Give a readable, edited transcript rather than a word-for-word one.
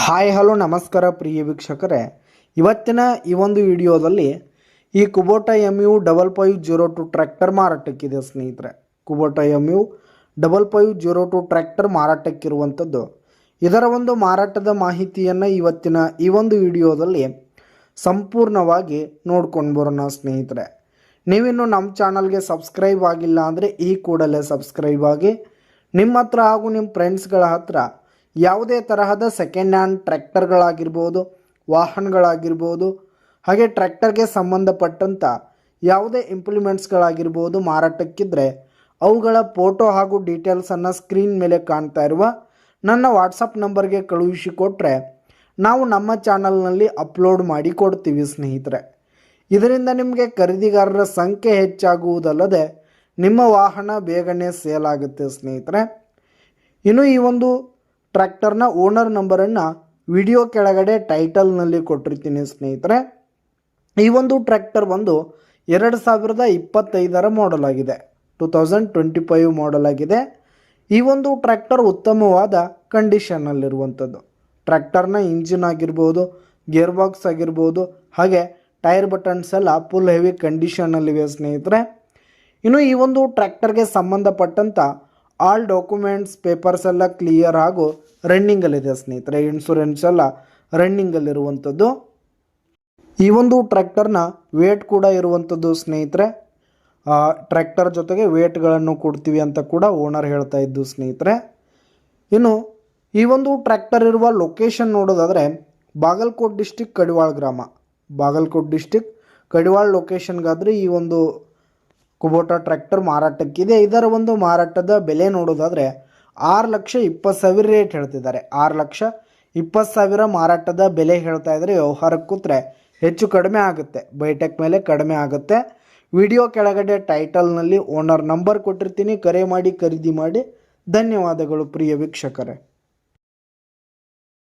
Hi hello ನಮಸ್ಕಾರ ಪ್ರಿಯ ವೀಕ್ಷಕರೇ, ಇವತ್ತಿನ ಈ ಒಂದು ವಿಡಿಯೋದಲ್ಲಿ ಈ ಕುಬೋಟ MU5502 ಟ್ರ್ಯಾಕ್ಟರ್ ಮಾರಾಟಕ್ಕಿದೆ ಸ್ನೇಹಿತರೆ. ಕುಬೋಟ MU5502 ಟ್ರ್ಯಾಕ್ಟರ್ ಮಾರಾಟಕ್ಕಿರುವಂಥದ್ದು. ಇದರ ಒಂದು ಮಾರಾಟದ ಮಾಹಿತಿಯನ್ನು ಇವತ್ತಿನ ಈ ಒಂದು ವಿಡಿಯೋದಲ್ಲಿ ಸಂಪೂರ್ಣವಾಗಿ ನೋಡ್ಕೊಂಡು ಬರೋಣ ಸ್ನೇಹಿತರೆ. ನೀವಿನ್ನು ನಮ್ಮ ಚಾನಲ್ಗೆ ಸಬ್ಸ್ಕ್ರೈಬ್ ಆಗಿಲ್ಲ ಅಂದರೆ ಈ ಕೂಡಲೇ ಸಬ್ಸ್ಕ್ರೈಬ್ ಆಗಿ, ನಿಮ್ಮ ಹತ್ರ ಹಾಗೂ ನಿಮ್ಮ ಫ್ರೆಂಡ್ಸ್ಗಳ ಹತ್ರ ಯಾವುದೇ ತರಹದ ಸೆಕೆಂಡ್ ಹ್ಯಾಂಡ್ ಟ್ರ್ಯಾಕ್ಟರ್ಗಳಾಗಿರ್ಬೋದು, ವಾಹನಗಳಾಗಿರ್ಬೋದು, ಹಾಗೆ ಟ್ರ್ಯಾಕ್ಟರ್ಗೆ ಸಂಬಂಧಪಟ್ಟಂಥ ಯಾವುದೇ ಇಂಪ್ಲಿಮೆಂಟ್ಸ್ಗಳಾಗಿರ್ಬೋದು ಮಾರಾಟಕ್ಕಿದ್ದರೆ ಅವುಗಳ ಫೋಟೋ ಹಾಗೂ ಡೀಟೇಲ್ಸನ್ನು ಸ್ಕ್ರೀನ್ ಮೇಲೆ ಕಾಣ್ತಾ ಇರುವ ನನ್ನ ವಾಟ್ಸಪ್ ನಂಬರ್ಗೆ ಕಳುಹಿಸಿಕೊಟ್ರೆ ನಾವು ನಮ್ಮ ಚಾನಲ್ನಲ್ಲಿ ಅಪ್ಲೋಡ್ ಮಾಡಿ ಕೊಡ್ತೀವಿ ಸ್ನೇಹಿತರೆ. ಇದರಿಂದ ನಿಮಗೆ ಖರೀದಿಗಾರರ ಸಂಖ್ಯೆ ಹೆಚ್ಚಾಗುವುದಲ್ಲದೆ ನಿಮ್ಮ ವಾಹನ ಬೇಗನೆ ಸೇಲ್ ಆಗುತ್ತೆ ಸ್ನೇಹಿತರೆ. ಇನ್ನು ಈ ಒಂದು ಟ್ರ್ಯಾಕ್ಟರ್ನ ಓನರ್ ನಂಬರನ್ನು ವಿಡಿಯೋ ಕೆಳಗಡೆ ಟೈಟಲ್ನಲ್ಲಿ ಕೊಟ್ಟಿರ್ತೀನಿ ಸ್ನೇಹಿತರೆ. ಈ ಒಂದು ಟ್ರ್ಯಾಕ್ಟರ್ ಬಂದು 2025 ಮಾಡೆಲ್ ಆಗಿದೆ, 2025 ಮಾಡೆಲ್ ಆಗಿದೆ. ಈ ಒಂದು ಟ್ರ್ಯಾಕ್ಟರ್ ಉತ್ತಮವಾದ ಕಂಡೀಷನ್ನಲ್ಲಿರುವಂಥದ್ದು. ಟ್ರ್ಯಾಕ್ಟರ್ನ ಇಂಜಿನ್ ಆಗಿರ್ಬೋದು, ಗೇರ್ ಬಾಕ್ಸ್ ಆಗಿರ್ಬೋದು, ಹಾಗೆ ಟೈರ್ ಬಟನ್ಸ್ ಎಲ್ಲ ಫುಲ್ ಹೆವಿ ಕಂಡೀಷನ್ನಲ್ಲಿವೆ ಸ್ನೇಹಿತರೆ. ಇನ್ನು ಈ ಒಂದು ಟ್ರ್ಯಾಕ್ಟರ್ಗೆ ಸಂಬಂಧಪಟ್ಟಂಥ ಆಲ್ ಡಾಕ್ಯುಮೆಂಟ್ಸ್ ಪೇಪರ್ಸ್ ಎಲ್ಲ ಕ್ಲಿಯರ್ ಹಾಗೂ ರನ್ನಿಂಗಲ್ಲಿದೆ ಸ್ನೇಹಿತರೆ. ಇನ್ಶೂರೆನ್ಸ್ ಎಲ್ಲ ರನ್ನಿಂಗಲ್ಲಿರುವಂಥದ್ದು. ಈ ಒಂದು ಟ್ರ್ಯಾಕ್ಟರ್ನ ವೇಟ್ ಕೂಡ ಇರುವಂಥದ್ದು ಸ್ನೇಹಿತರೆ. ಟ್ರ್ಯಾಕ್ಟರ್ ಜೊತೆಗೆ ವೇಟ್ಗಳನ್ನು ಕೊಡ್ತೀವಿ ಅಂತ ಕೂಡ ಓನರ್ ಹೇಳ್ತಾ ಇದ್ದು ಸ್ನೇಹಿತರೆ. ಇನ್ನು ಈ ಒಂದು ಟ್ರ್ಯಾಕ್ಟರ್ ಇರುವ ಲೊಕೇಶನ್ ನೋಡೋದಾದರೆ ಬಾಗಲಕೋಟೆ ಡಿಸ್ಟಿಕ್ ಕಡಿವಾಳ ಗ್ರಾಮ, ಬಾಗಲಕೋಟೆ ಡಿಸ್ಟಿಕ್ ಕಡಿವಾಳ ಲೊಕೇಶನ್ಗಾದರೆ ಈ ಒಂದು ಕುಬೋಟ ಟ್ರ್ಯಾಕ್ಟರ್ ಮಾರಾಟಕ್ಕಿದೆ. ಇದರ ಒಂದು ಮಾರಾಟದ ಬೆಲೆ ನೋಡೋದಾದರೆ 6,20,000 ರೇಟ್ ಹೇಳ್ತಿದ್ದಾರೆ. 6,20,000 ಮಾರಾಟದ ಬೆಲೆ ಹೇಳ್ತಾ ಇದ್ದಾರೆ. ವ್ಯವಹಾರಕ್ಕೆ ಕೂತ್ರೆ ಹೆಚ್ಚು ಕಡಿಮೆ ಆಗುತ್ತೆ, ಬೈಟೆಕ್ ಮೇಲೆ ಕಡಿಮೆ ಆಗುತ್ತೆ. ವಿಡಿಯೋ ಕೆಳಗಡೆ ಟೈಟಲ್ನಲ್ಲಿ ಓನರ್ ನಂಬರ್ ಕೊಟ್ಟಿರ್ತೀನಿ, ಕರೆ ಮಾಡಿ ಖರೀದಿ ಮಾಡಿ. ಧನ್ಯವಾದಗಳು ಪ್ರಿಯ ವೀಕ್ಷಕರೇ.